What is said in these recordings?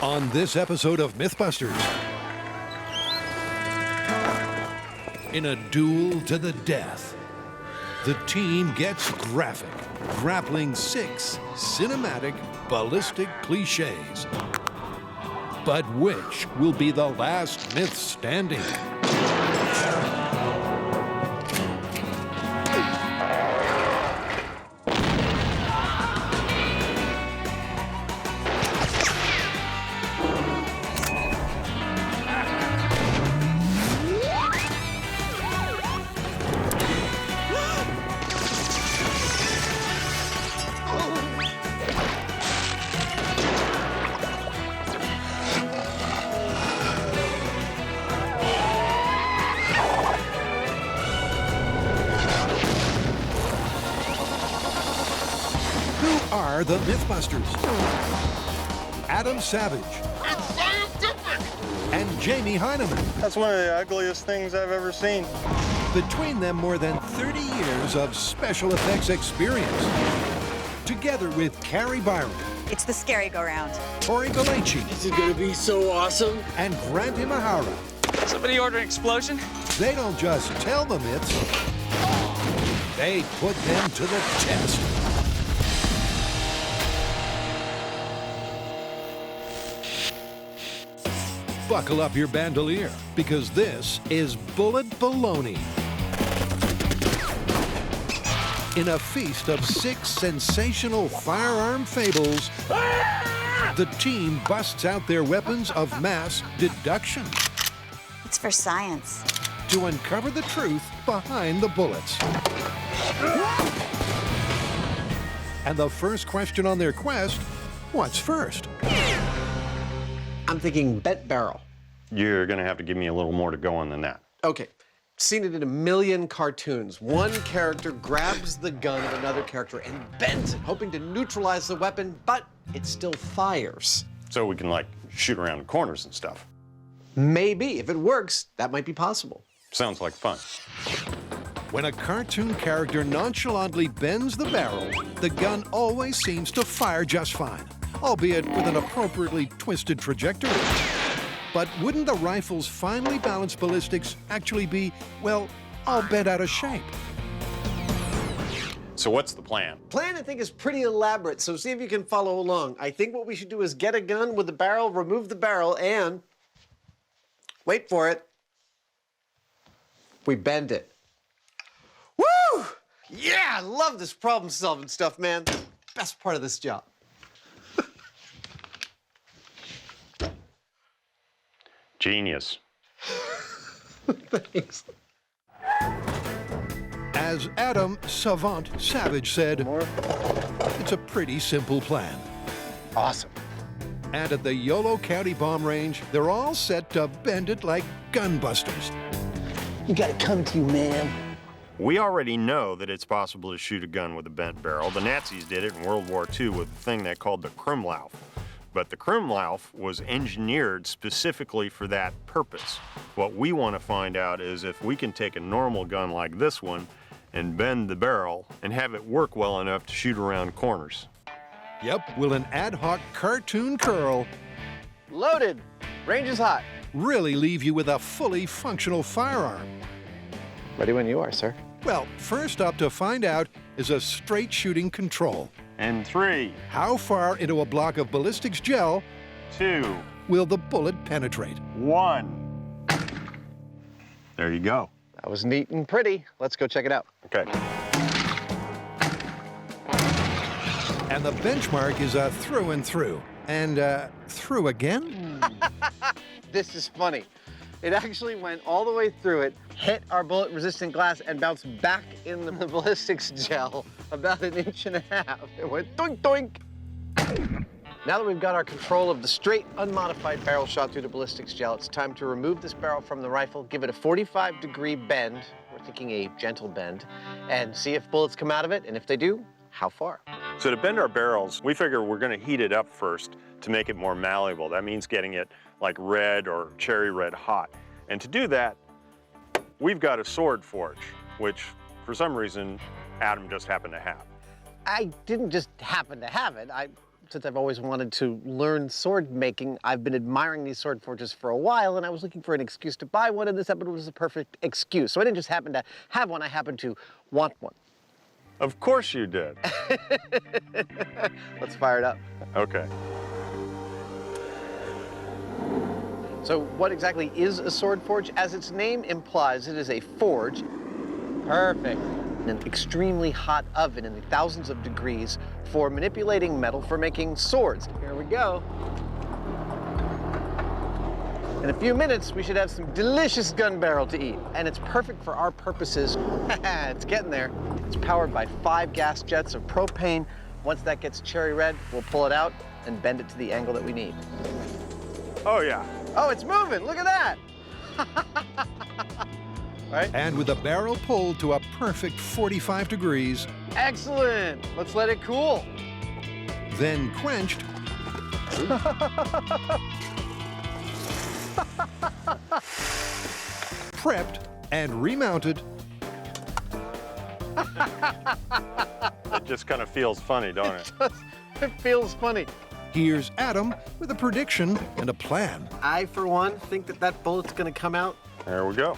On this episode of Mythbusters, in a duel to the death, the team gets graphic, grappling 6 cinematic ballistic cliches. But which will be the last myth standing? Are the Mythbusters Adam Savage and Jamie Hyneman. That's one of the ugliest things I've ever seen. Between them, more than 30 years of special effects experience. Together with Carrie Byron. It's the scary go-round. Tori Galechi. This is gonna be so awesome. And Grant Imahara. Somebody order an explosion? They don't just tell the myths, they put them to the test. Buckle up your bandolier, because this is Bullet Baloney. In a feast of 6 sensational firearm fables, the team busts out their weapons of mass deduction. It's for science. To uncover the truth behind the bullets. And the first question on their quest, what's first? I'm thinking bent barrel. You're gonna have to give me a little more to go on than that. Okay, seen it in a million cartoons. One character grabs the gun of another character and bends it, hoping to neutralize the weapon, but it still fires. So we can, like, shoot around corners and stuff. Maybe, if it works, that might be possible. Sounds like fun. When a cartoon character nonchalantly bends the barrel, the gun always seems to fire just fine, albeit with an appropriately twisted trajectory. But wouldn't the rifle's finely balanced ballistics actually be, well, all bent out of shape? So what's the plan? Plan, I think, is pretty elaborate, so see if you can follow along. I think what we should do is get a gun with the barrel, remove the barrel, and wait for it. We bend it. Woo! Yeah, I love this problem-solving stuff, man. Best part of this job. Genius. Thanks. As Adam Savant Savage said, it's a pretty simple plan. Awesome. And at the Yolo County Bomb Range, they're all set to bend it like gunbusters. You gotta come to you, man. We already know that it's possible to shoot a gun with a bent barrel. The Nazis did it in World War II with a thing they called the Krumlauf. But the Krumlauf was engineered specifically for that purpose. What we want to find out is if we can take a normal gun like this one and bend the barrel and have it work well enough to shoot around corners. Yep, will an ad hoc cartoon curl Loaded. Range is hot. really leave you with a fully functional firearm? Ready when you are, sir. Well, first up to find out is a straight shooting control. And 3, How far into a block of ballistics gel 2, will the bullet penetrate? 1. There you go. That was neat and pretty. Let's go check it out. Okay. And the benchmark is a through and through. And through again? This is funny. It actually went all the way through it, hit our bullet-resistant glass, and bounced back in the ballistics gel about 1.5 inches. It went doink, doink. Now that we've got our control of the straight, unmodified barrel shot through the ballistics gel, it's time to remove this barrel from the rifle, give it a 45-degree bend, we're thinking a gentle bend, and see if bullets come out of it, and if they do, how far. So to bend our barrels, we figure we're going to heat it up first to make it more malleable. That means getting it like red or cherry red hot. And to do that, we've got a sword forge, which for some reason Adam just happened to have. I didn't just happen to have it. Since I've always wanted to learn sword making, I've been admiring these sword forges for a while, and I was looking for an excuse to buy one, and this episode was the perfect excuse. So I didn't just happen to have one, I happened to want one. Of course you did. Let's fire it up. Okay. So what exactly is a sword forge? As its name implies, it is a forge. Perfect. An extremely hot oven in the thousands of degrees for manipulating metal for making swords. Here we go. In a few minutes, we should have some delicious gun barrel to eat. And it's perfect for our purposes. It's getting there. It's powered by 5 gas jets of propane. Once that gets cherry red, we'll pull it out and bend it to the angle that we need. Oh, yeah. Oh, it's moving, look at that. Right? And with the barrel pulled to a perfect 45 degrees, Excellent, let's let it cool. then quenched, prepped, and remounted, It just kind of feels funny, don't it? It feels funny. here's Adam with a prediction and a plan. I, for one, think that that bullet's gonna come out There we go.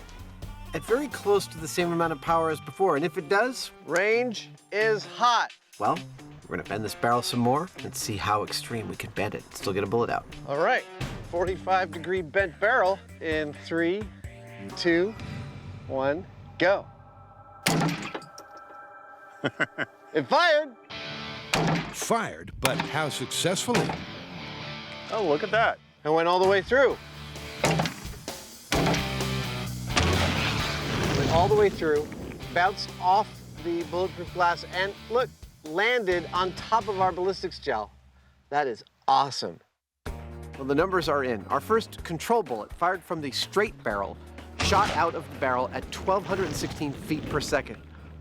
at very close to the same amount of power as before. And if it does, range is hot. Well, we're gonna bend this barrel some more and see how extreme we can bend it and still get a bullet out. All right, 45-degree bent barrel in 3, 2, 1, go. It fired. Fired, but how successfully? Oh, look at that. It went all the way through. Went all the way through, bounced off the bulletproof glass, and look, landed on top of our ballistics gel. That is awesome. Well, the numbers are in. Our first control bullet, fired from the straight barrel, shot out of the barrel at 1,216 feet per second.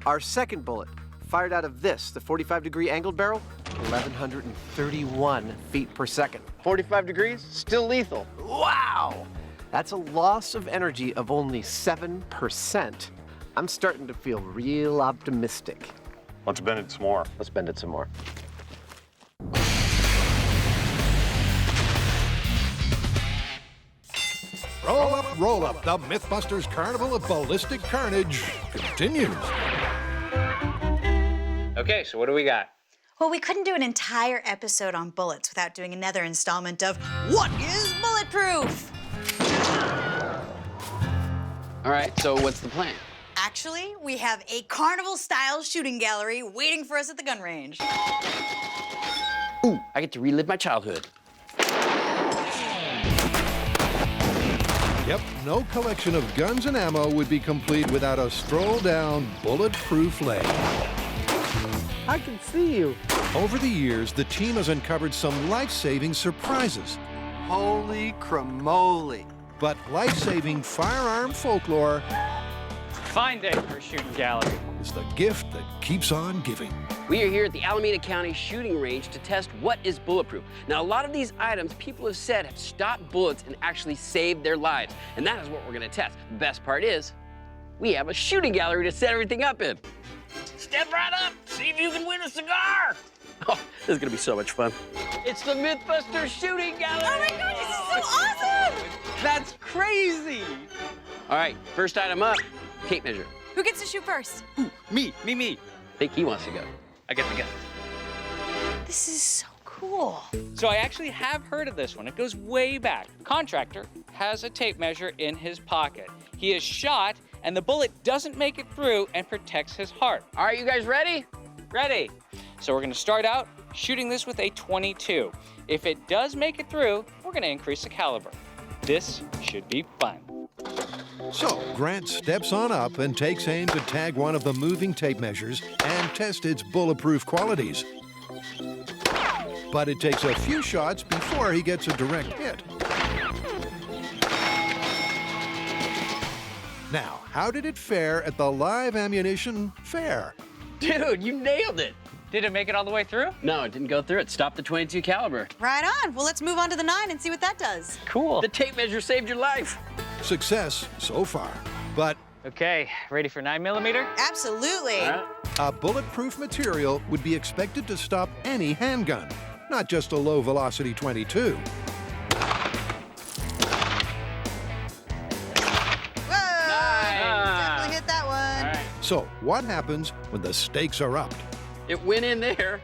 Our second bullet, fired out of this, the 45-degree angled barrel, 1,131 feet per second. 45 degrees, still lethal. Wow! That's a loss of energy of only 7%. I'm starting to feel real optimistic. Let's bend it some more. Let's bend it some more. Roll up. The Mythbusters Carnival of Ballistic Carnage continues. Okay, so what do we got? Well, we couldn't do an entire episode on bullets without doing another installment of What is Bulletproof? All right, so what's the plan? Actually, we have a carnival-style shooting gallery waiting for us at the gun range. Ooh, I get to relive my childhood. Yep, no collection of guns and ammo would be complete without a stroll down Bulletproof Lane. I can see you. Over the years, the team has uncovered some life-saving surprises. Holy cramoly. But life-saving firearm folklore Fine day for a shooting gallery. is the gift that keeps on giving. We are here at the Alameda County shooting range to test what is bulletproof. Now, a lot of these items people have said have stopped bullets and actually saved their lives. And that is what we're gonna test. The best part is, we have a shooting gallery to set everything up in. Step right up, see if you can win a cigar. Oh, this is gonna be so much fun. It's the Mythbusters shooting gallery. Oh my God, this is so awesome! That's crazy. All right, first item up, tape measure. Who gets to shoot first? Me. I think he wants to go. I get the gun. This is so cool. So I actually have heard of this one. It goes way back. Contractor has a tape measure in his pocket. He is shot, and the bullet doesn't make it through and protects his heart. All right, you guys ready? Ready. So we're gonna start out shooting this with a 22. If it does make it through, we're gonna increase the caliber. This should be fun. So Grant steps on up and takes aim to tag one of the moving tape measures and test its bulletproof qualities. But it takes a few shots before he gets a direct hit. Now, how did it fare at the live ammunition fair? Dude, you nailed it. Did it make it all the way through? No, it didn't go through. It stopped the 22 caliber. Right on. Well, let's move on to the 9 and see what that does. Cool. The tape measure saved your life. Success so far. But Okay, ready for 9mm? Absolutely. All right. a bulletproof material would be expected to stop any handgun. not just a low-velocity 22. Definitely hit that one. So what happens when the stakes are upped? It went in there,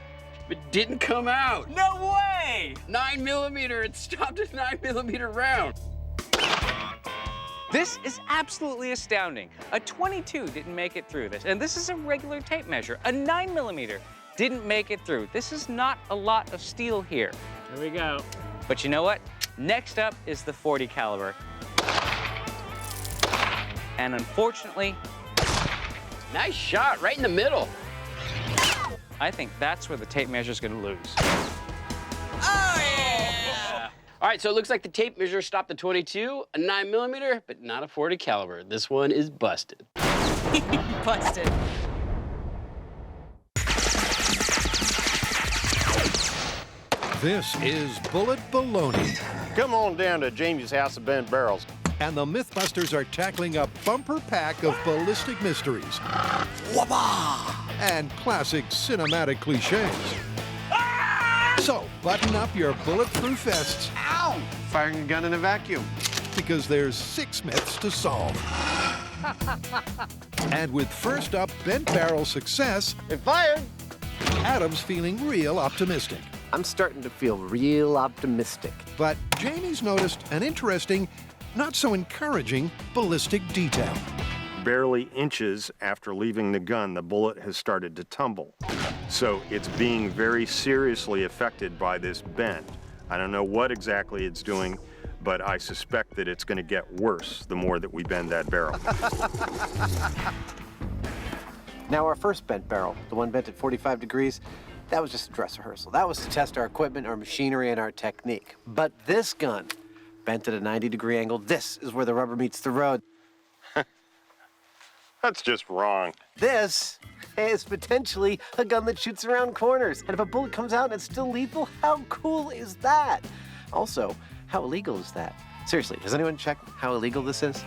but didn't come out. No way! 9mm, it stopped a 9mm round. This is absolutely astounding. A 22 didn't make it through this, and this is a regular tape measure. A 9mm didn't make it through. This is not a lot of steel here. Here we go. But you know what? Next up is the 40 caliber. And unfortunately, Nice shot, right in the middle. I think that's where the tape measure is going to lose. All right, so it looks like the tape measure stopped the 22, a 9mm, but not a 40 caliber. This one is busted. Busted. This is Bullet Baloney. Come on down to Jamie's House of Bent Barrels. And the Mythbusters are tackling a bumper pack of ballistic mysteries. And classic cinematic cliches. So button up your bulletproof vests. Ow! Firing a gun in a vacuum. Because there's 6 myths to solve. And with first up bent barrel success, It fired. Adam's feeling real optimistic. I'm starting to feel real optimistic. But Jamie's noticed an interesting, not so encouraging ballistic detail. Barely inches after leaving the gun, the bullet has started to tumble. So it's being very seriously affected by this bend. I don't know what exactly it's doing, but I suspect that it's going to get worse the more that we bend that barrel. Now our first bent barrel, the one bent at 45 degrees, that was just a dress rehearsal. That was to test our equipment, our machinery, and our technique. But this gun, bent at a 90-degree angle, this is where the rubber meets the road. That's just wrong. This is potentially a gun that shoots around corners. And if a bullet comes out and it's still lethal, how cool is that? Also, how illegal is that? Seriously, has anyone checked how illegal this is?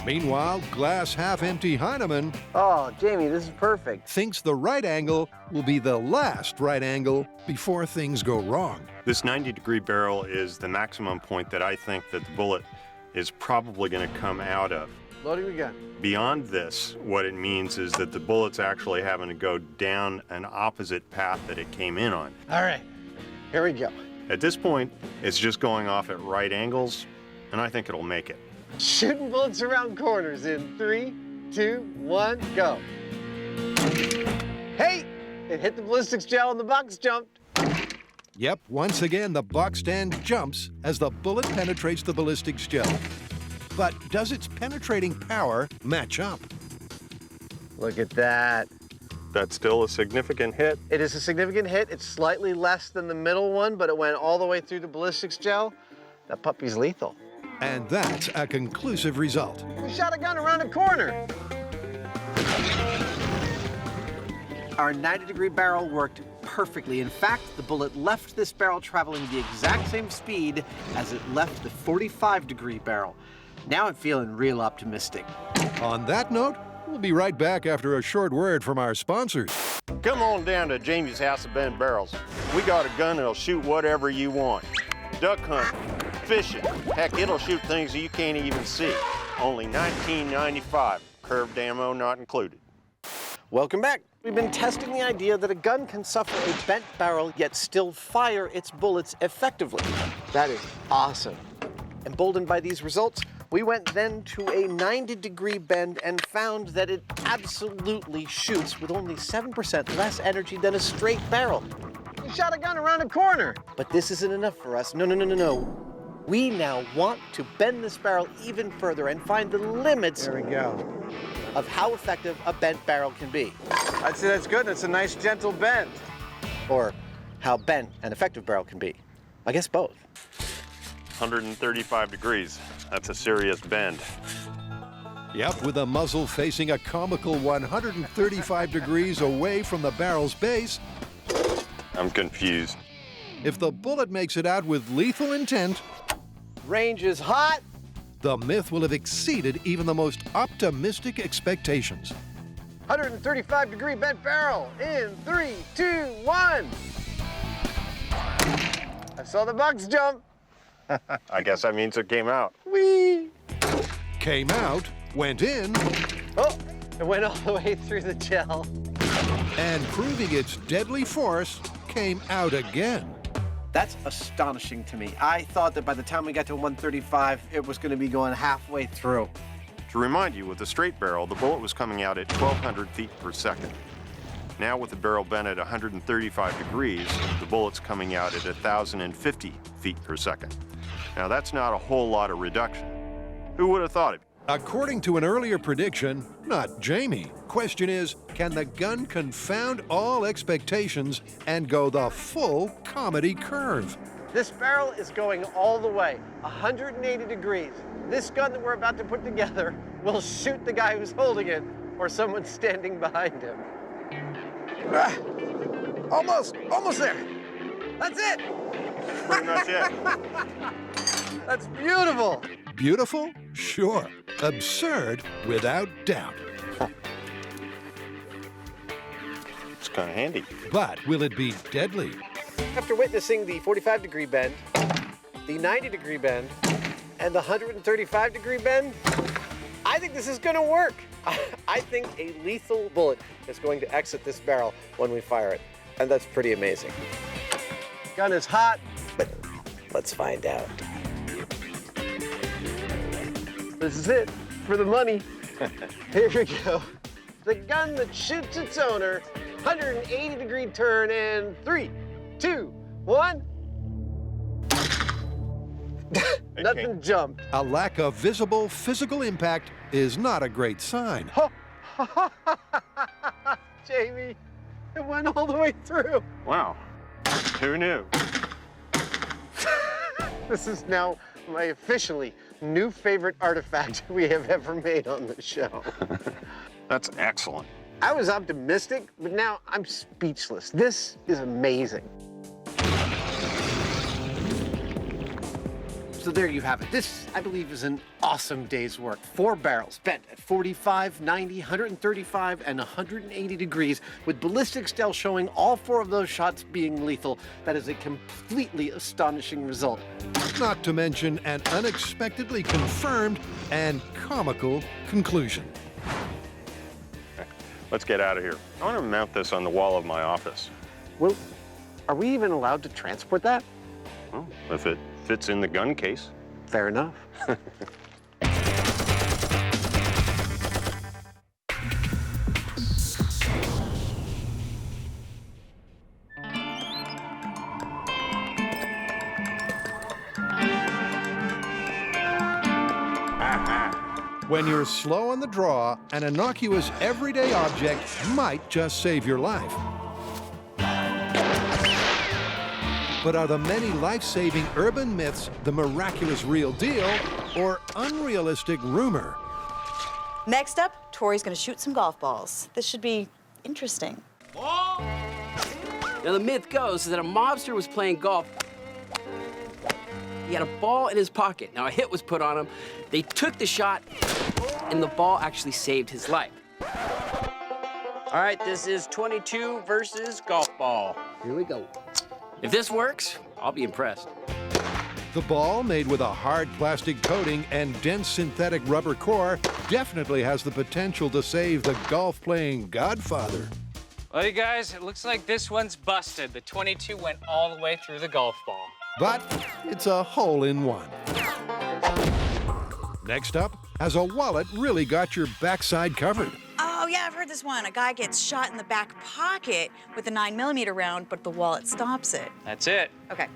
Meanwhile, glass half-empty Hyneman Oh, Jamie, this is perfect. thinks the right angle will be the last right angle before things go wrong. This 90-degree barrel is the maximum point that I think that the bullet is probably going to come out of. Loading the gun. Beyond this, what it means is that the bullet's actually having to go down an opposite path that it came in on. All right, here we go. At this point, it's just going off at right angles, and I think it'll make it. Shooting bullets around corners in 3, 2, 1, go. Hey, it hit the ballistics gel and the box jumped. Yep, once again, the box stand jumps as the bullet penetrates the ballistics gel. But does its penetrating power match up? Look at that. That's still a significant hit. It is a significant hit. It's slightly less than the middle one, but it went all the way through the ballistics gel. That puppy's lethal. And that's a conclusive result. We shot a gun around a corner. Our 90-degree barrel worked perfectly. In fact, the bullet left this barrel traveling the exact same speed as it left the 45-degree barrel. Now I'm feeling real optimistic. On that note, we'll be right back after a short word from our sponsors. Come on down to Jamie's House of Bent Barrels. We got a gun that'll shoot whatever you want. Duck hunting, fishing, heck, it'll shoot things you can't even see. Only $19.95, curved ammo not included. Welcome back. We've been testing the idea that a gun can suffer a bent barrel yet still fire its bullets effectively. That is awesome. Emboldened by these results, we went then to a 90-degree bend and found that it absolutely shoots with only 7% less energy than a straight barrel. We shot a gun around a corner. But this isn't enough for us. No. We now want to bend this barrel even further and find the limits There we go. of how effective a bent barrel can be. I'd say that's good. That's a nice, gentle bend. Or how bent an effective barrel can be. I guess both. 135 degrees. That's a serious bend. Yep, with the muzzle facing a comical 135 degrees away from the barrel's base, I'm confused. if the bullet makes it out with lethal intent, Range is hot. the myth will have exceeded even the most optimistic expectations. 135-degree bent barrel in 3, 2, 1. I saw the box jump. I guess that means it came out. Whee! Came out, went in, Oh, it went all the way through the gel. and proving its deadly force, came out again. That's astonishing to me. I thought that by the time we got to 135, it was going to be going halfway through. To remind you, with the straight barrel, the bullet was coming out at 1,200 feet per second. Now with the barrel bent at 135 degrees, the bullet's coming out at 1,050 feet per second. Now that's not a whole lot of reduction. Who would have thought it? According to an earlier prediction, not Jamie, question is, can the gun confound all expectations and go the full comedy curve? This barrel is going all the way, 180 degrees. This gun that we're about to put together will shoot the guy who's holding it or someone standing behind him. Almost there. That's it. Pretty much it. That's beautiful. Beautiful? Sure. Absurd? Without doubt. It's kind of handy. But will it be deadly? After witnessing the 45-degree bend, the 90-degree bend, and the 135-degree bend, I think this is going to work. I think a lethal bullet is going to exit this barrel when we fire it, and that's pretty amazing. Gun is hot, but let's find out. This is it for the money. Here we go. The gun that shoots its owner, 180-degree turn, and 3, 2, 1. Nothing jumped. A lack of visible physical impact is not a great sign. Jamie, it went all the way through. Wow. Who knew? This is now my officially new favorite artifact we have ever made on the show. That's excellent. I was optimistic, but now I'm speechless. This is amazing. So there you have it. This, I believe, is an awesome day's work. 4 barrels bent at 45, 90, 135, and 180 degrees, with ballistics still showing all 4 of those shots being lethal. That is a completely astonishing result. Not to mention an unexpectedly confirmed and comical conclusion. Let's get out of here. I want to mount this on the wall of my office. Well, are we even allowed to transport that? Well, if it fits in the gun case. Fair enough. When you're slow on the draw, an innocuous everyday object might just save your life. But are the many life-saving urban myths the miraculous real deal or unrealistic rumor? Next up, Tori's gonna shoot some golf balls. This should be interesting. Now, the myth goes that a mobster was playing golf. He had a ball in his pocket. Now, a hit was put on him. They took the shot, and the ball actually saved his life. All right, this is 22 versus golf ball. Here we go. If this works, I'll be impressed. The ball, made with a hard plastic coating and dense synthetic rubber core, definitely has the potential to save the golf-playing godfather. Well, you guys, it looks like this one's busted. The 22 went all the way through the golf ball. But it's a hole-in-one. Next up, has a wallet really got your backside covered? Oh yeah, I've heard this one. A guy gets shot in the back pocket with a 9mm round, but the wallet stops it. That's it. Okay.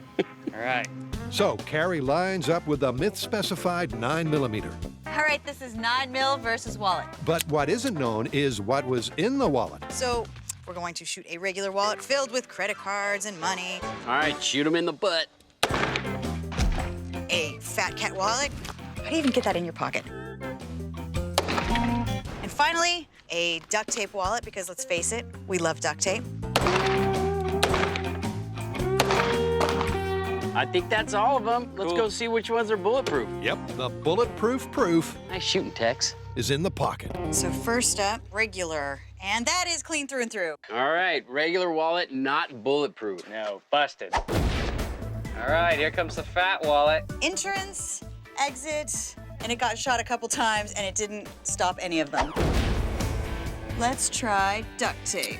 All right. So Carrie lines up with the myth-specified 9mm. All right, this is 9mm versus wallet. But what isn't known is what was in the wallet. So we're going to shoot a regular wallet filled with credit cards and money. All right, shoot him in the butt. A fat cat wallet. How do you even get that in your pocket? And finally, a duct tape wallet, because let's face it, we love duct tape. I think that's all of them. Let's go see which ones are bulletproof. Yep, the bulletproof proof Nice shooting, Tex. is in the pocket. So first up, regular. And that is clean through and through. All right, regular wallet, not bulletproof. No, busted. All All right, here comes the fat wallet. Entrance, exit, and it got shot a couple times and it didn't stop any of them. Let's try duct tape.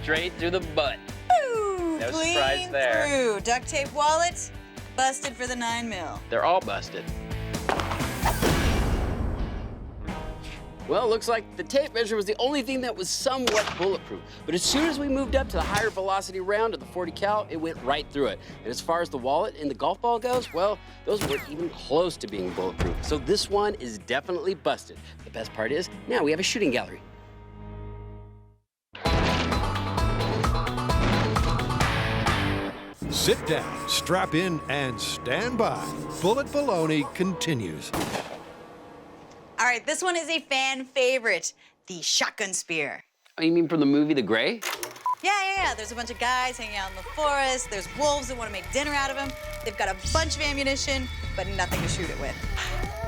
Straight through the butt. Ooh, No clean surprise there. through. Duct tape wallet, busted for the 9 mil. They're all busted. Well, it looks like the tape measure was the only thing that was somewhat bulletproof. But as soon as we moved up to the higher velocity round of the 40 cal, it went right through it. And as far as the wallet and the golf ball goes, well, those weren't even close to being bulletproof. So this one is definitely busted. The best part is, now we have a shooting gallery. Sit down, strap in, and stand by. Bullet Baloney continues. All right, this one is a fan favorite, the shotgun spear. Oh, you mean from the movie The Gray? Yeah. There's a bunch of guys hanging out in the forest. There's wolves that want to make dinner out of them. They've got a bunch of ammunition, but nothing to shoot it with.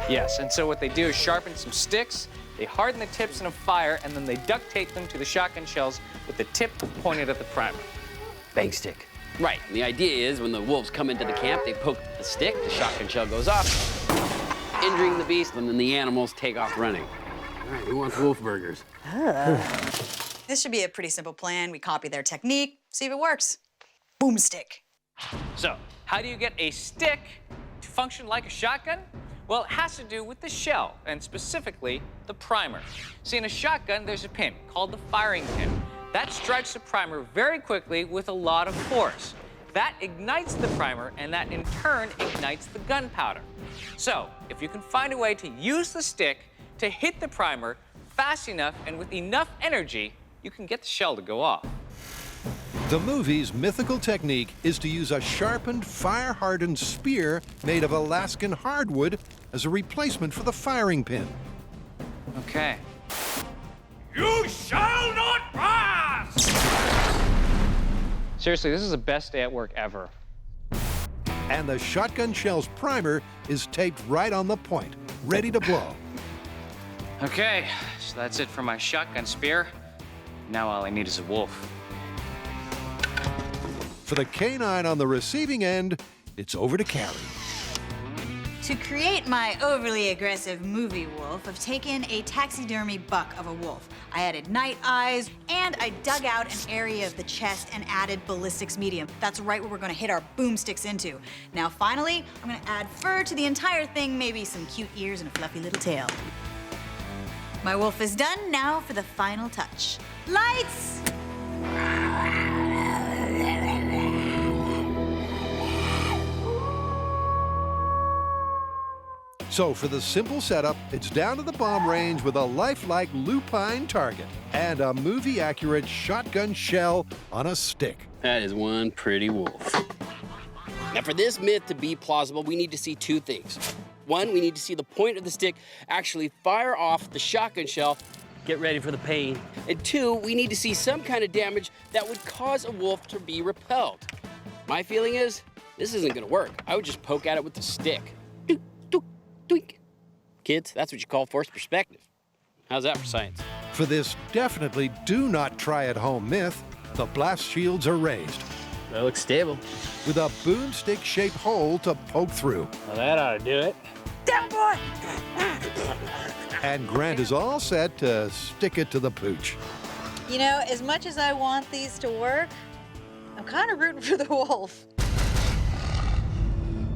Yes, and so what they do is sharpen some sticks, they harden the tips in a fire, and then they duct tape them to the shotgun shells with the tip pointed at the primer. Bang stick. Right, and the idea is when the wolves come into the camp, they poke the stick, the shotgun shell goes off, injuring the beast, and then the animals take off running. All right, who wants wolf burgers? This should be a pretty simple plan. We copy their technique, see if it works. Boomstick. So, how do you get a stick to function like a shotgun? Well, it has to do with the shell, and specifically the primer. See, in a shotgun, there's a pin called the firing pin. That strikes the primer very quickly with a lot of force. That ignites the primer, and that in turn ignites the gunpowder. So, if you can find a way to use the stick to hit the primer fast enough and with enough energy, you can get the shell to go off. The movie's mythical technique is to use a sharpened, fire-hardened spear made of Alaskan hardwood as a replacement for the firing pin. Okay. You shall not pass! Seriously, this is the best day at work ever. And the shotgun shell's primer is taped right on the point, ready to blow. Okay, so that's it for my shotgun spear. Now all I need is a wolf. For the canine on the receiving end, it's over to Carrie. To create my overly aggressive movie wolf, I've taken a taxidermy buck of a wolf. I added night eyes, and I dug out an area of the chest and added ballistics medium. That's right where we're gonna hit our boomsticks into. Now finally, I'm gonna add fur to the entire thing, maybe some cute ears and a fluffy little tail. My wolf is done, now for the final touch. Lights! So for the simple setup, it's down to the bomb range with a lifelike lupine target and a movie-accurate shotgun shell on a stick. That is one pretty wolf. Now, for this myth to be plausible, we need to see two things. One, we need to see the point of the stick actually fire off the shotgun shell. Get ready for the pain. And two, we need to see some kind of damage that would cause a wolf to be repelled. My feeling is, this isn't gonna work. I would just poke at it with the stick. Doink, doink, doink. Kids, that's what you call forced perspective. How's that for science? For this definitely do not try at home myth, the blast shields are raised That looks stable. with a boomstick-shaped hole to poke through. Well, that ought to do it. Down, boy! And Grant is all set to stick it to the pooch. You know, as much as I want these to work, I'm kind of rooting for the wolf.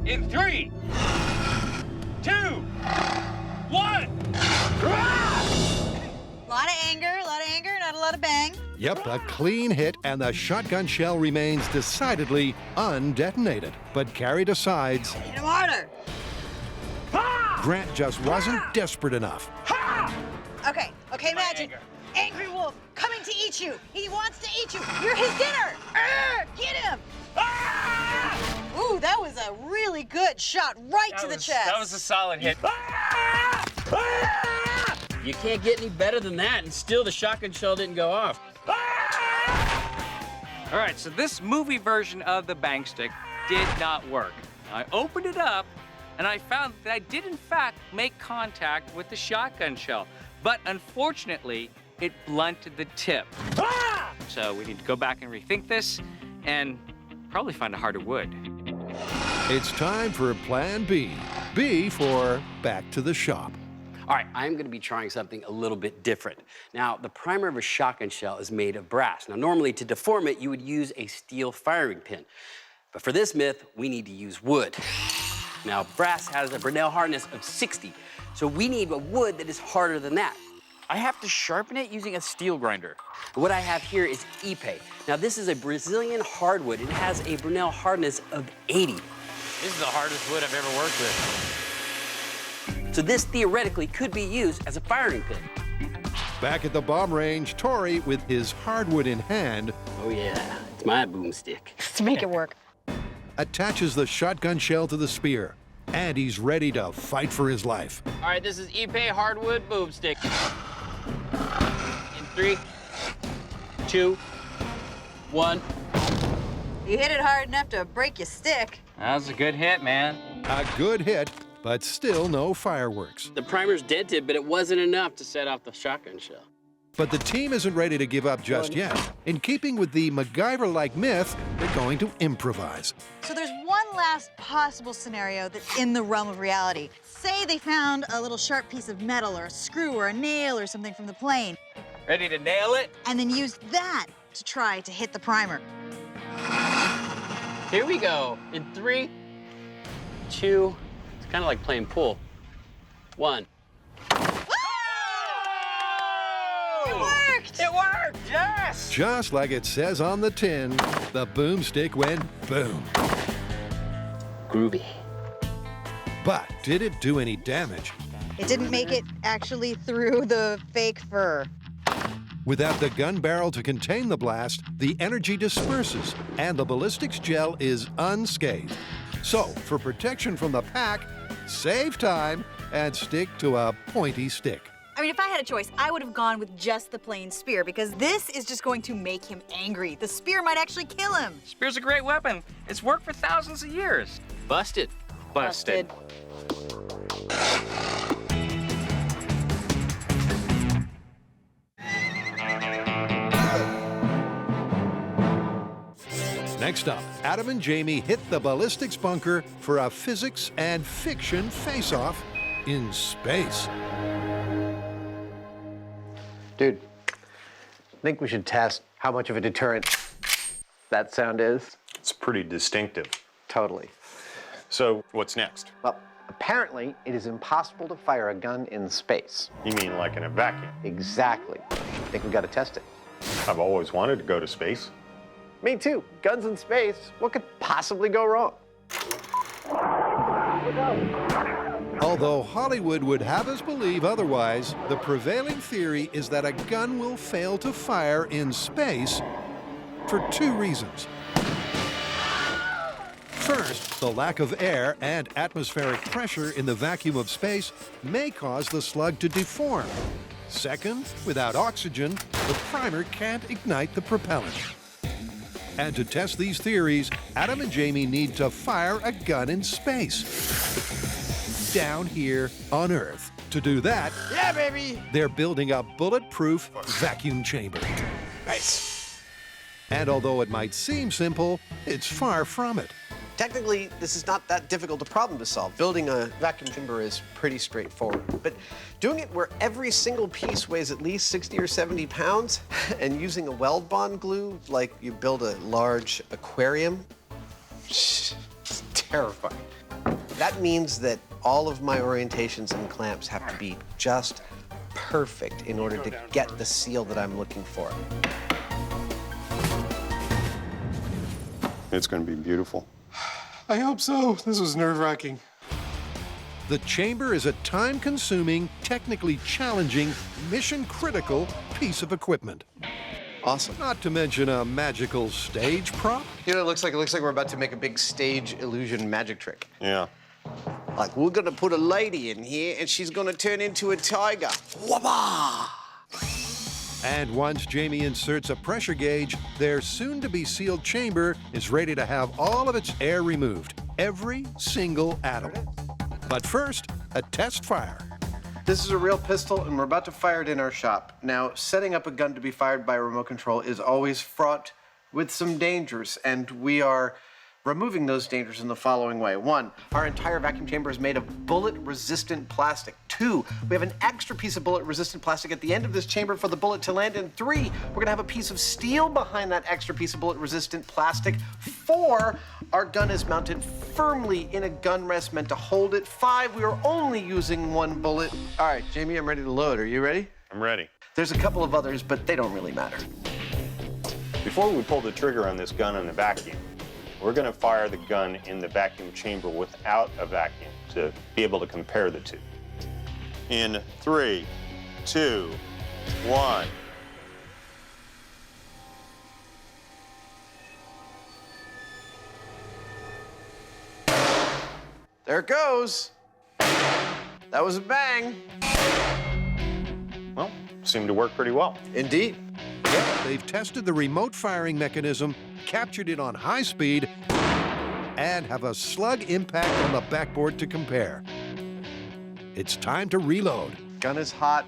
In 3, 2, 1. A lot of anger, not a lot of bang. Yep, a clean hit, and the shotgun shell remains decidedly undetonated. But Carrie decides Hit him harder. Grant just wasn't desperate enough. Okay, imagine. Angry wolf coming to eat you. He wants to eat you. You're his dinner. Get him. Ooh, that was a really good shot right to the chest. That was a solid hit. You can't get any better than that, and still the shotgun shell didn't go off. All right, so this movie version of the bang stick did not work. I opened it up, and I found that I did, in fact, make contact with the shotgun shell. But unfortunately, it blunted the tip. So we need to go back and rethink this. And Probably find a harder wood. It's time for Plan B. B for back to the shop. All right, I'm gonna be trying something a little bit different. Now, the primer of a shotgun shell is made of brass. Now, normally to deform it, you would use a steel firing pin. But for this myth, we need to use wood. Now, brass has a Bernal hardness of 60, so we need a wood that is harder than that. I have to sharpen it using a steel grinder. What I have here is Ipe. Now, this is a Brazilian hardwood. It has a Bernal hardness of 80. This is the hardest wood I've ever worked with. So this theoretically could be used as a firing pin. Back at the bomb range, Tori, with his hardwood in hand, Oh yeah, it's my boomstick. To make it work. attaches the shotgun shell to the spear. And he's ready to fight for his life. All right, this is Ipe hardwood boomstick. In 3, 2, 1. You hit it hard enough to break your stick. That was a good hit, man. A good hit, but still no fireworks. The primer's dented, but it wasn't enough to set off the shotgun shell. But the team isn't ready to give up just yet. In keeping with the MacGyver-like myth, they're going to improvise. So there's one last possible scenario that's in the realm of reality. Say they found a little sharp piece of metal or a screw or a nail or something from the plane, Ready to nail it? and then used that to try to hit the primer. Here we go. In 3, 2, it's kind of like playing pool. 1. It worked! It worked! Yes! Just like it says on the tin, the boomstick went boom. Groovy. But did it do any damage? It didn't make it actually through the fake fur. Without the gun barrel to contain the blast, the energy disperses and the ballistics gel is unscathed. So, for protection from the pack, save time and stick to a pointy stick. I mean, if I had a choice, I would have gone with just the plain spear because this is just going to make him angry. The spear might actually kill him. Spear's a great weapon. It's worked for thousands of years. Busted. Busted. Next up, Adam and Jamie hit the ballistics bunker for a physics and fiction face-off in space. Dude, I think we should test how much of a deterrent that sound is. It's pretty distinctive. Totally. So what's next? Well, apparently it is impossible to fire a gun in space. You mean like in a vacuum? Exactly. I think we got to test it. I've always wanted to go to space. Me too. Guns in space. What could possibly go wrong? Although Hollywood would have us believe otherwise, the prevailing theory is that a gun will fail to fire in space for two reasons. First, the lack of air and atmospheric pressure in the vacuum of space may cause the slug to deform. Second, without oxygen, the primer can't ignite the propellant. And to test these theories, Adam and Jamie need to fire a gun in space. Down here on Earth. To do that, Yeah, baby! they're building a bulletproof vacuum chamber. Nice. And although it might seem simple, it's far from it. Technically, this is not that difficult a problem to solve. Building a vacuum chamber is pretty straightforward. But doing it where every single piece weighs at least 60 or 70 pounds and using a weld bond glue like you build a large aquarium, it's terrifying. That means that all of my orientations and clamps have to be just perfect in order to get the seal that I'm looking for. It's going to be beautiful. I hope so. This was nerve-wracking. The chamber is a time-consuming, technically challenging, mission-critical piece of equipment. Awesome. Not to mention a magical stage prop. You know, it looks like we're about to make a big stage illusion magic trick. Yeah. Like, we're gonna put a lady in here and she's gonna turn into a tiger. Wabba! And once Jamie inserts a pressure gauge, their soon-to-be sealed chamber is ready to have all of its air removed, every single atom. But first, a test fire. This is a real pistol, and we're about to fire it in our shop. Now, setting up a gun to be fired by a remote control is always fraught with some dangers, and we are removing those dangers in the following way. 1, our entire vacuum chamber is made of bullet-resistant plastic. 2, we have an extra piece of bullet-resistant plastic at the end of this chamber for the bullet to land in. 3, we're gonna have a piece of steel behind that extra piece of bullet-resistant plastic. 4, our gun is mounted firmly in a gun rest meant to hold it. 5, we are only using 1 bullet. All right, Jamie, I'm ready to load. Are you ready? I'm ready. There's a couple of others, but they don't really matter. Before we pull the trigger on this gun in the vacuum, we're going to fire the gun in the vacuum chamber without a vacuum to be able to compare the two. In 3, 2, 1. There it goes. That was a bang. Well, seemed to work pretty well. Indeed. They've tested the remote firing mechanism, captured it on high speed, and have a slug impact on the backboard to compare. It's time to reload Gun is hot.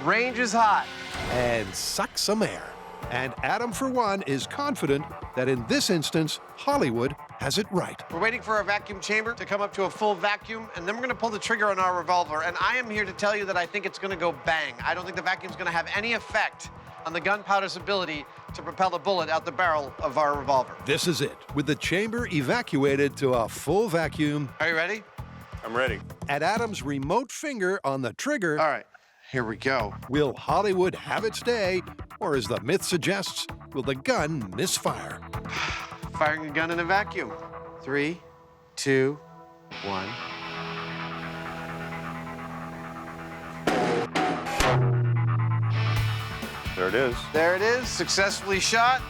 Range is hot. and suck some air. And Adam, for one, is confident that in this instance, Hollywood has it right. We're waiting for our vacuum chamber to come up to a full vacuum, and then we're gonna pull the trigger on our revolver. And I am here to tell you that I think it's gonna go bang. I don't think the vacuum's gonna have any effect on the gunpowder's ability to propel a bullet out the barrel of our revolver. This is it, with the chamber evacuated to a full vacuum Are you ready? I'm ready. and Adam's remote finger on the trigger. All right, here we go. Will Hollywood have its day, or as the myth suggests, will the gun misfire? Firing a gun in a vacuum. 3, 2, 1. There it is. There it is, successfully shot.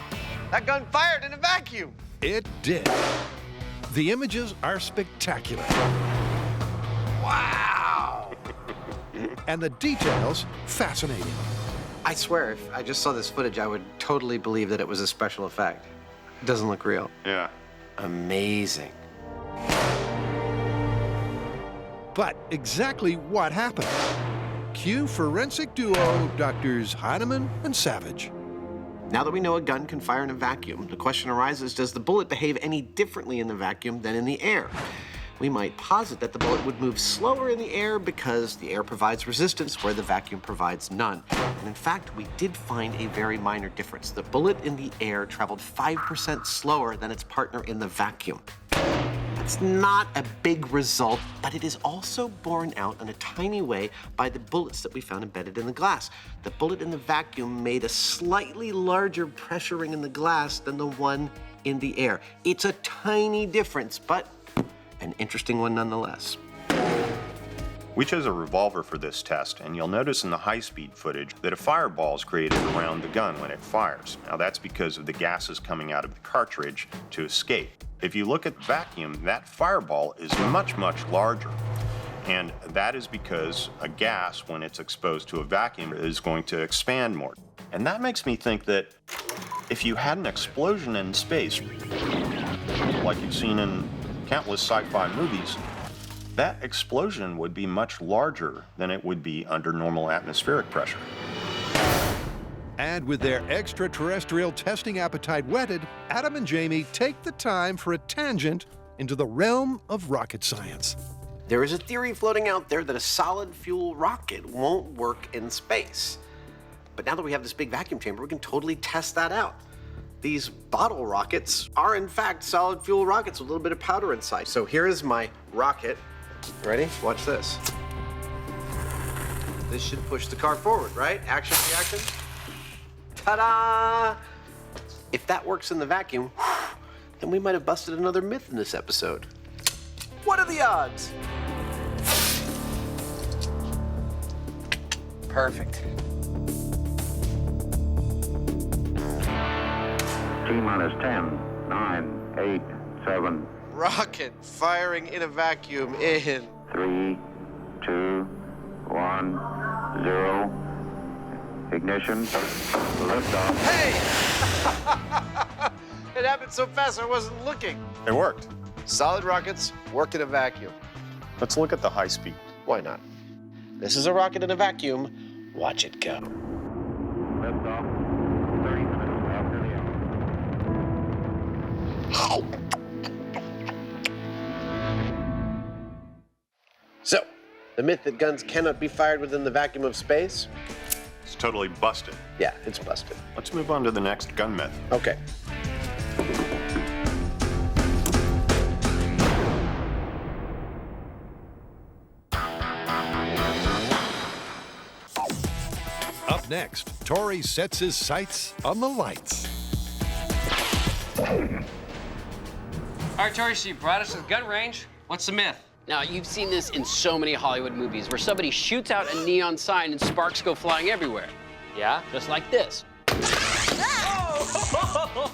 That gun fired in a vacuum. It did. The images are spectacular. Wow! And the details fascinating. I swear, if I just saw this footage, I would totally believe that it was a special effect. It doesn't look real. Yeah. Amazing. But exactly what happened? Cue forensic duo Doctors Hyneman and Savage. Now that we know a gun can fire in a vacuum, the question arises, does the bullet behave any differently in the vacuum than in the air? We might posit that the bullet would move slower in the air because the air provides resistance where the vacuum provides none. And in fact, we did find a very minor difference. The bullet in the air traveled 5% slower than its partner in the vacuum. That's not a big result, but it is also borne out in a tiny way by the bullets that we found embedded in the glass. The bullet in the vacuum made a slightly larger pressure ring in the glass than the one in the air. It's a tiny difference, but an interesting one nonetheless. We chose a revolver for this test, and you'll notice in the high-speed footage that a fireball is created around the gun when it fires. Now that's because of the gases coming out of the cartridge to escape. If you look at the vacuum, that fireball is much, much larger. And that is because a gas, when it's exposed to a vacuum, is going to expand more. And that makes me think that if you had an explosion in space, like you've seen in countless sci-fi movies, that explosion would be much larger than it would be under normal atmospheric pressure. And with their extraterrestrial testing appetite whetted, Adam and Jamie take the time for a tangent into the realm of rocket science. There is a theory floating out there that a solid fuel rocket won't work in space. But now that we have this big vacuum chamber, we can totally test that out. These bottle rockets are in fact solid fuel rockets with a little bit of powder inside. So here is my rocket. Ready? Watch this. This should push the car forward, right? Action, reaction. Ta-da! If that works in the vacuum, then we might have busted another myth in this episode. What are the odds? Perfect. T-minus 10, 9, 8, 7, Rocket firing in a vacuum in 3, 2, 1, 0. Ignition. Liftoff. Hey! It happened so fast I wasn't looking. It worked. Solid rockets work in a vacuum. Let's look at the high speed. Why not? This is a rocket in a vacuum. Watch it go. Liftoff. 30 minutes after the hour. The myth that guns cannot be fired within the vacuum of space? It's totally busted. Yeah, it's busted. Let's move on to the next gun myth. Okay. Up next, Tori sets his sights on the lights. All right, Tori, so you brought us to the gun range. What's the myth? Now, you've seen this in so many Hollywood movies where somebody shoots out a neon sign and sparks go flying everywhere. Yeah, just like this.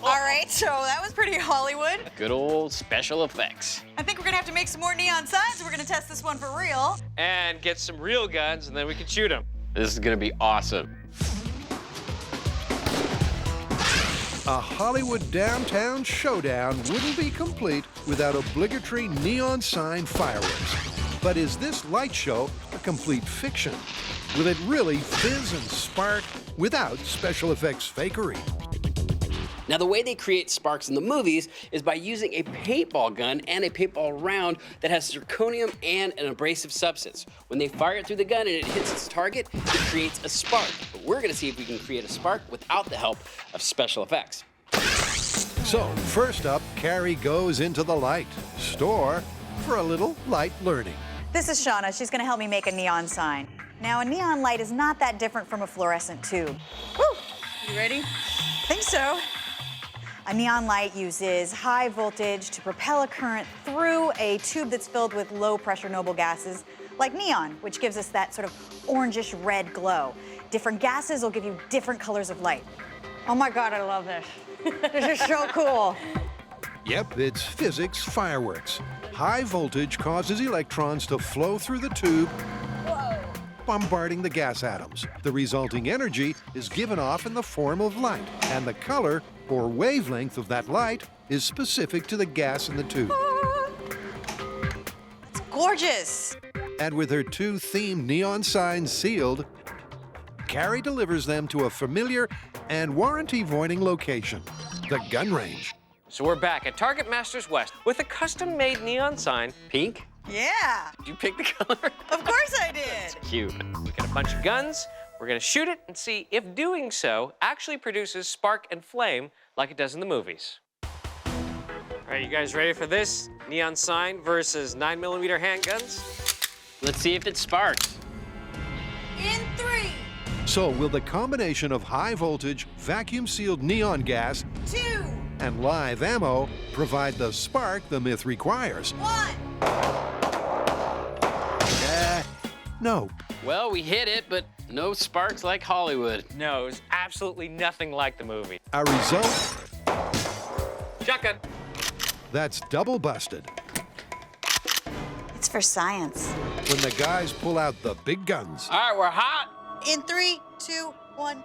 All right, so that was pretty Hollywood. Good old special effects. I think we're gonna have to make some more neon signs. We're gonna test this one for real. And get some real guns, and then we can shoot them. This is gonna be awesome. A Hollywood downtown showdown wouldn't be complete without obligatory neon sign fireworks. But is this light show a complete fiction? Will it really fizz and spark without special effects fakery? Now, the way they create sparks in the movies is by using a paintball gun and a paintball round that has zirconium and an abrasive substance. When they fire it through the gun and it hits its target, it creates a spark. But we're gonna see if we can create a spark without the help of special effects. So, first up, Carrie goes into the light store for a little light learning. This is Shauna. She's gonna help me make a neon sign. Now, a neon light is not that different from a fluorescent tube. Woo! You ready? Think so. A neon light uses high voltage to propel a current through a tube that's filled with low-pressure noble gases, like neon, which gives us that sort of orangish red glow. Different gases will give you different colors of light. Oh my God, I love this. This is so cool. Yep, it's physics fireworks. High voltage causes electrons to flow through the tube, bombarding the gas atoms. The resulting energy is given off in the form of light, and the color or wavelength of that light is specific to the gas in the tube. It's gorgeous. And with her two themed neon signs sealed, Carrie delivers them to a familiar and warranty-voiding location, the gun range. So we're back at Target Masters West with a custom-made neon sign. Pink? Yeah. Did you pick the color? Of course I did. Cute. We got a bunch of guns. We're gonna shoot it and see if doing so actually produces spark and flame like it does in the movies. All right, you guys ready for this? Neon sign versus 9mm handguns? Let's see if it sparks. In 3, So will the combination of high voltage, vacuum-sealed neon gas 2, and live ammo provide the spark the myth requires? 1. No. Well, we hit it, but no sparks like Hollywood. No, it's absolutely nothing like the movie. A result Shotgun. that's double busted. It's for science. When the guys pull out the big guns. All right, we're hot. In 3, 2, 1.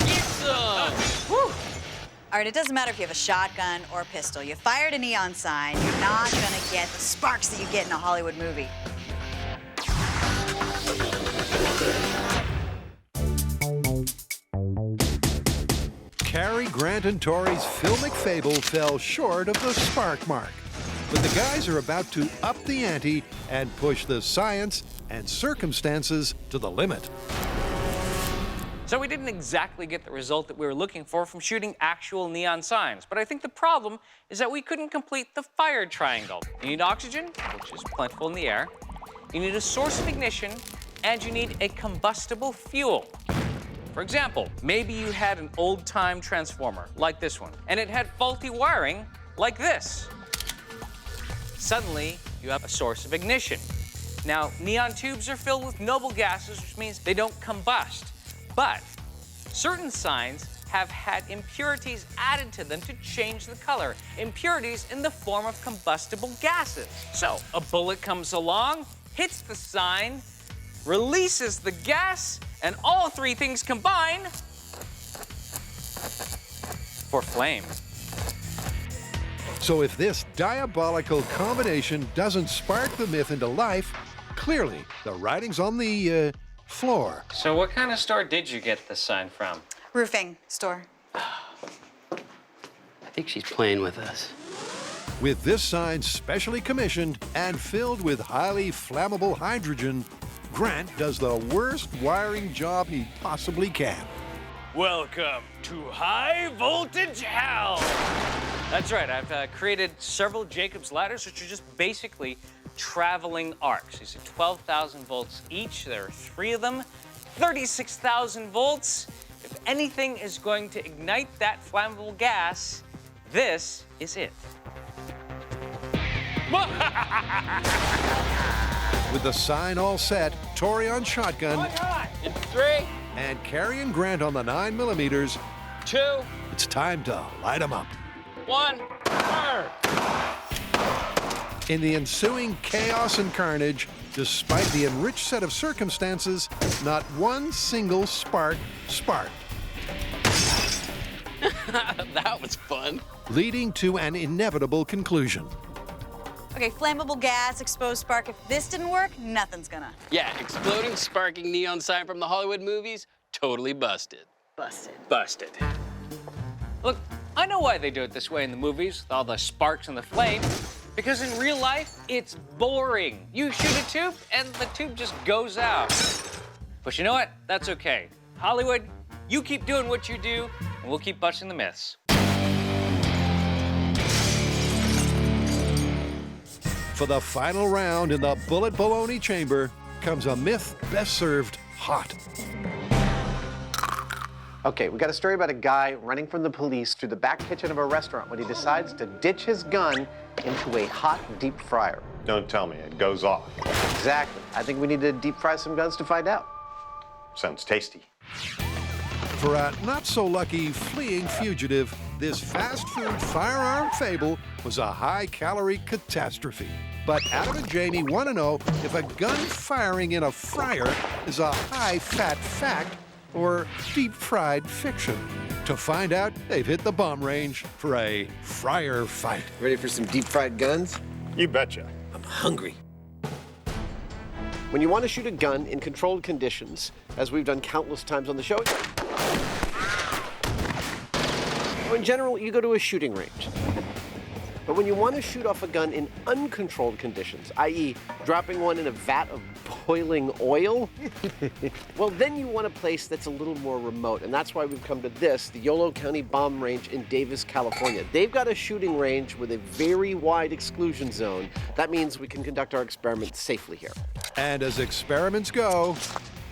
Get some. All right, it doesn't matter if you have a shotgun or a pistol. You fired a neon sign, you're not gonna get the sparks that you get in a Hollywood movie. Cary Grant and Tori's filmic fable fell short of the spark mark. But the guys are about to up the ante and push the science and circumstances to the limit. So we didn't exactly get the result that we were looking for from shooting actual neon signs, but I think the problem is that we couldn't complete the fire triangle. You need oxygen, which is plentiful in the air, you need a source of ignition, and you need a combustible fuel. For example, maybe you had an old-time transformer, like this one, and it had faulty wiring, like this. Suddenly, you have a source of ignition. Now, neon tubes are filled with noble gases, which means they don't combust. But certain signs have had impurities added to them to change the color. Impurities in the form of combustible gases. So a bullet comes along, hits the sign, releases the gas, and all three things combine for flame. So if this diabolical combination doesn't spark the myth into life, clearly the writing's on the floor. So what kind of store did you get this sign from? Roofing store. I think she's playing with us. With this sign specially commissioned and filled with highly flammable hydrogen, Grant does the worst wiring job he possibly can. Welcome to high voltage hell. That's right, I've created several Jacob's ladders, which are just basically traveling arcs. These are 12,000 volts each. There are 3 of them, 36,000 volts. If anything is going to ignite that flammable gas, this is it. With the sign all set, Tori on shotgun, In 3, and Carrie and Grant on the 9mm, 2, it's time to light 'em up. 1, fire! In the ensuing chaos and carnage, despite the enriched set of circumstances, not one single spark sparked, That was fun. leading to an inevitable conclusion. Okay, flammable gas, exposed spark. If this didn't work, nothing's gonna. Yeah, exploding, sparking neon sign from the Hollywood movies, totally busted. Busted. Busted. Look, I know why they do it this way in the movies, with all the sparks and the flame. Because in real life, it's boring. You shoot a tube, and the tube just goes out. But you know what? That's okay. Hollywood, you keep doing what you do, and we'll keep busting the myths. For the final round in the bullet baloney chamber comes a myth best served hot. Okay, we got a story about a guy running from the police through the back kitchen of a restaurant when he decides to ditch his gun into a hot deep fryer. Don't tell me, it goes off. Exactly. I think we need to deep fry some guns to find out. Sounds tasty. For a not-so-lucky fleeing fugitive, this fast food firearm fable was a high-calorie catastrophe. But Adam and Jamie want to know if a gun firing in a fryer is a high-fat fact or deep-fried fiction. To find out, they've hit the bomb range for a fryer fight. Ready for some deep fried guns? You betcha. I'm hungry. When you want to shoot a gun in controlled conditions, as we've done countless times on the show, in general, you go to a shooting range. But when you want to shoot off a gun in uncontrolled conditions, i.e. dropping one in a vat of boiling oil, well, then you want a place that's a little more remote. And that's why we've come to this, the Yolo County Bomb Range in Davis, California. They've got a shooting range with a very wide exclusion zone. That means we can conduct our experiments safely here. And as experiments go,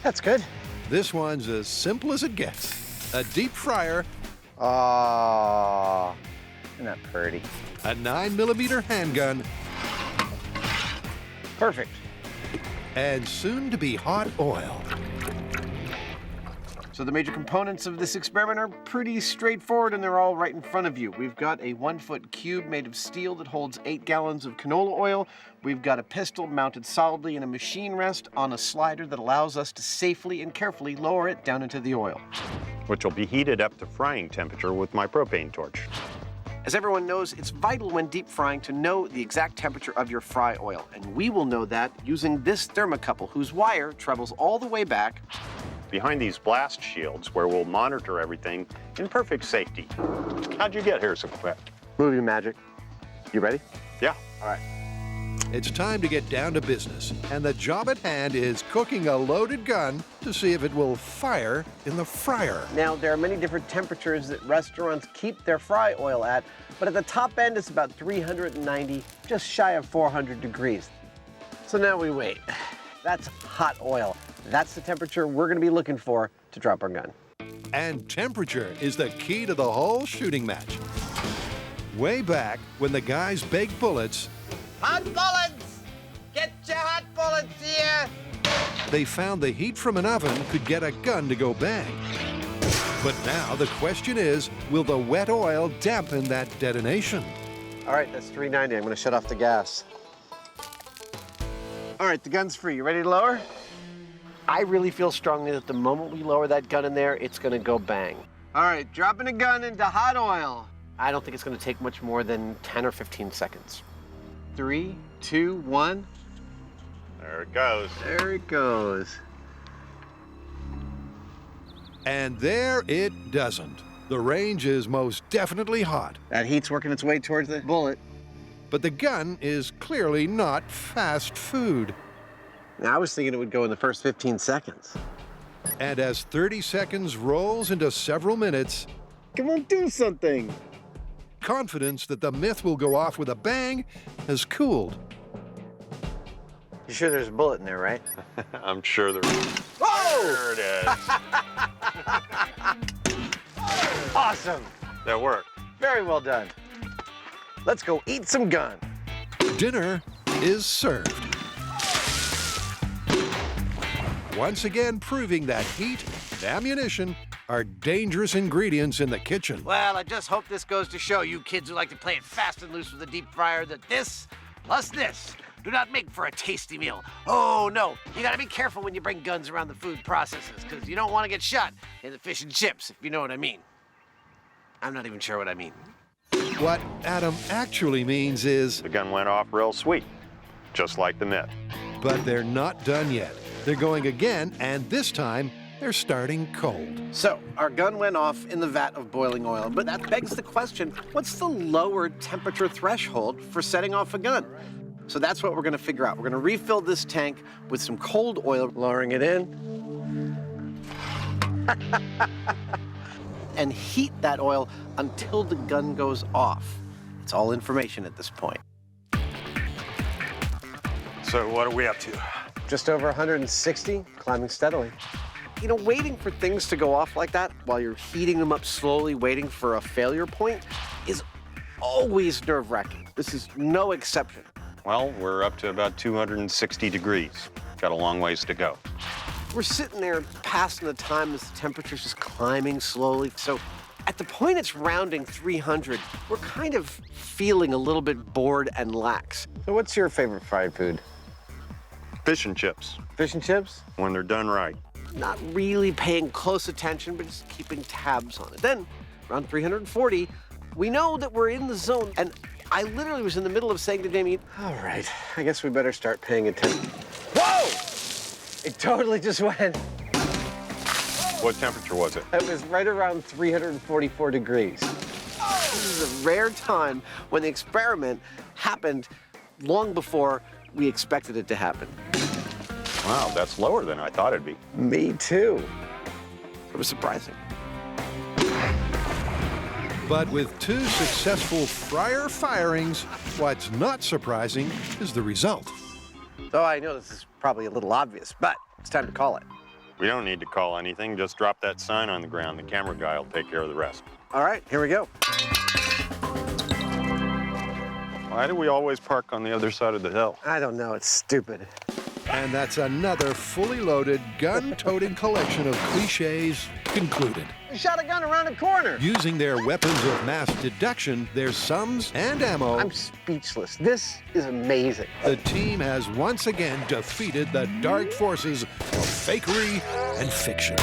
That's good. this one's as simple as it gets. A deep fryer, Oh, isn't that pretty? a 9mm handgun, Perfect. and soon-to-be hot oil. So the major components of this experiment are pretty straightforward, and they're all right in front of you. We've got a 1-foot cube made of steel that holds 8 gallons of canola oil. We've got a pistol mounted solidly in a machine rest on a slider that allows us to safely and carefully lower it down into the oil. Which will be heated up to frying temperature with my propane torch. As everyone knows, it's vital when deep frying to know the exact temperature of your fry oil, and we will know that using this thermocouple whose wire travels all the way back Behind these blast shields where we'll monitor everything in perfect safety. How'd you get here so quick? movie magic. You ready? Yeah. All right. It's time to get down to business, and the job at hand is cooking a loaded gun to see if it will fire in the fryer. Now, there are many different temperatures that restaurants keep their fry oil at, but at the top end, it's about 390, just shy of 400 degrees. So now we wait. That's hot oil. That's the temperature we're gonna be looking for to drop our gun. And temperature is the key to the whole shooting match. Way back, when the guys baked bullets, Hot bullets! Get your hot bullets here! they found the heat from an oven could get a gun to go bang. But now the question is, will the wet oil dampen that detonation? All right, that's 390. I'm gonna shut off the gas. All right, the gun's free. You ready to lower? I really feel strongly that the moment we lower that gun in there, it's gonna go bang. All right, dropping a gun into hot oil. I don't think it's gonna take much more than 10 or 15 seconds. 3, 2, 1. There it goes. There it goes. And there it doesn't. The range is most definitely hot. That heat's working its way towards the bullet. But the gun is clearly not fast food. Now, I was thinking it would go in the first 15 seconds. And as 30 seconds rolls into several minutes, Come on, do something. confidence that the myth will go off with a bang has cooled. You sure there's a bullet in there, right? I'm sure there is. Whoa! There it is. Awesome. That worked. Very well done. Let's go eat some gun. Dinner is served. Once again proving that heat and ammunition are dangerous ingredients in the kitchen. Well, I just hope this goes to show you kids who like to play it fast and loose with a deep fryer that this plus this do not make for a tasty meal. Oh no, you gotta be careful when you bring guns around the food processes, because you don't want to get shot in the fish and chips, if you know what I mean. I'm not even sure what I mean. What Adam actually means is, The gun went off real sweet, just like the myth. but they're not done yet. They're going again, and this time they're starting cold. So, our gun went off in the vat of boiling oil, but that begs the question, what's the lower temperature threshold for setting off a gun? So that's what we're gonna figure out. We're gonna refill this tank with some cold oil, Lowering it in. and heat that oil until the gun goes off. It's all information at this point. So what are we up to? Just over 160, climbing steadily. You know, waiting for things to go off like that while you're heating them up slowly, waiting for a failure point, is always nerve-wracking. This is no exception. Well, we're up to about 260 degrees. Got a long ways to go. We're sitting there passing the time as the temperature's just climbing slowly. So at the point it's rounding 300, we're kind of feeling a little bit bored and lax. So what's your favorite fried food? Fish and chips, Fish and chips? when they're done right. Not really paying close attention, but just keeping tabs on it. Then, around 340, we know that we're in the zone. And I literally was in the middle of saying to Damien, All right, I guess we better start paying attention. Whoa! It totally just went. What temperature was it? It was right around 344 degrees. this is a rare time when the experiment happened long before we expected it to happen. Wow, that's lower than I thought it'd be. Me too. It was surprising. But with 2 successful fryer firings, what's not surprising is the result. Though I know this is probably a little obvious, but it's time to call it. We don't need to call anything. Just drop that sign on the ground. The camera guy will take care of the rest. All right, here we go. Why do we always park on the other side of the hill? I don't know, it's stupid. And that's another fully loaded, gun-toting collection of cliches concluded. We shot a gun around a corner. Using their weapons of mass deduction, their sums and ammo, I'm speechless. This is amazing. the team has once again defeated the dark forces of fakery and fiction.